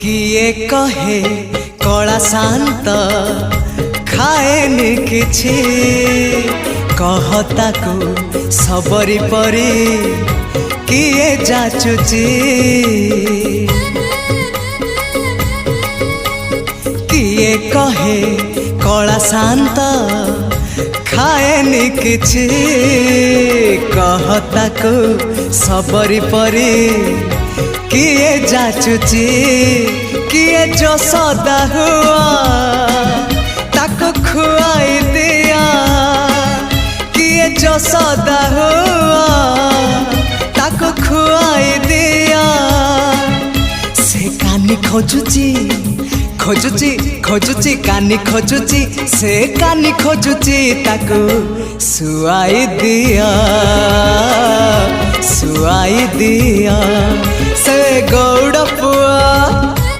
किए कहे कला शांत खाएनि किछि कहता को सबरी परी किए जाचुची किए कहे कला शांत खाएनि किछि कहता को सबरी परी किए जाचुची किए जो सदा हुआ ताको खुआई दिया किए जो सदा हुआ ताको खुआई दिया से कानी खोजुची खोजुची खोजुची कानी खोजुची से कानी खोजुची ताको सुआई दिया सुआई दिया से गौड़ पुआ।